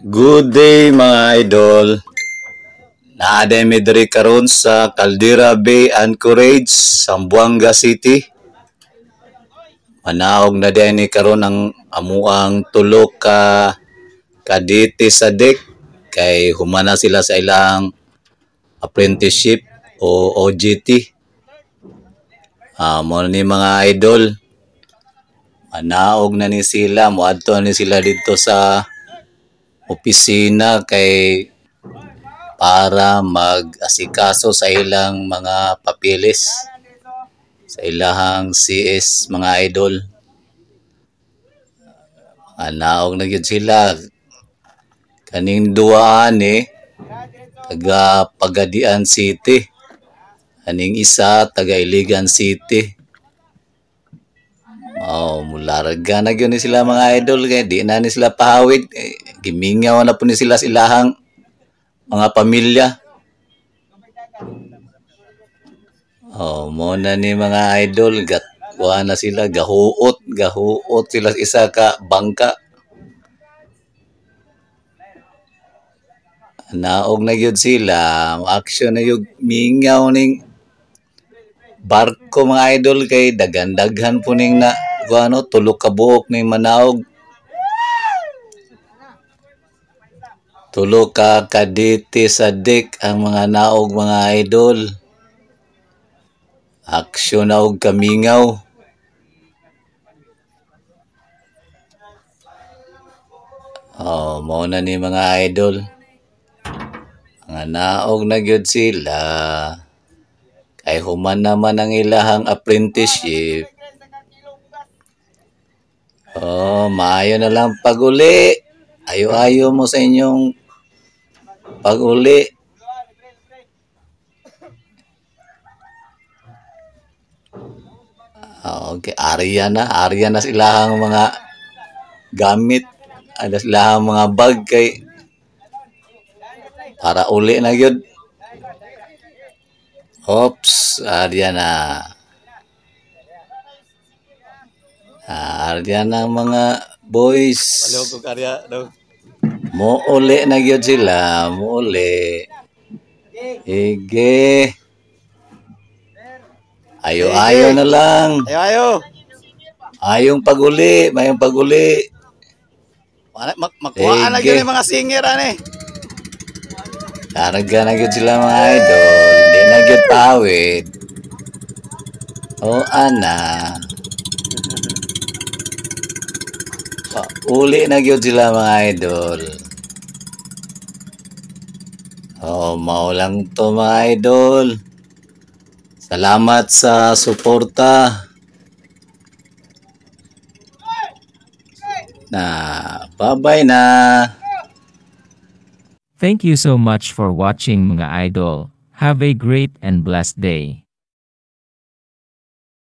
Good day mga idol. Naaday mi diri karon sa Caldera Bay Anchorage, Zamboanga City. Manaog na din ni karon ang amuang tulo ka kadete sa deck kay humana sila sa ilang apprenticeship o OJT. Mo ni mga idol. Manaog na ni sila, moadto ni sila dito sa opisina kay para mag-asikaso sa ilang mga papeles sa ilahang CS mga idol. Naog na gyud sila kaning duwa taga Pagadian City, aning isa taga Iligan City. Mularga na gyud ni sila mga idol kay di na ni sila pahawid. Gimingaw na po ni sila silahang mga pamilya. Mo na ni mga idol, gatwa na sila, gahuot sila isa ka bangka. Naog na gyud sila, action na yung mingaw ning barko mga idol kay daghan-daghan po ning na tulo ka buok ning manaog. Tulo ka kadete sa deck ang mga naog mga idol. Aksyon na og kamingaw. Mao na ni mga idol. Mga naog na gyud sila. Kay human naman ang ilahang apprenticeship. Maayo na lang pag-uli. Ayo-ayo mo sa inyong pag-uli. Okay, Arya na silahang mga gamit. Ada silahang mga bag kay para uli na gyud. Oops, Arya na. Arya na mga boys. Palihog og Arya daw. Muuli na gyud sila, muuli. Ige. Ayo-ayo na lang. Ayo. Mayong pag-uli. Makuha na gyud mga singer ani. Karga na gyud sila mga idol. Di na gyud pawid. Ana. Uli na gyud sila mga idol. Mao lang to mga idol. Salamat sa suporta. Bye-bye na. Thank you so much for watching mga idol. Have a great and blessed day.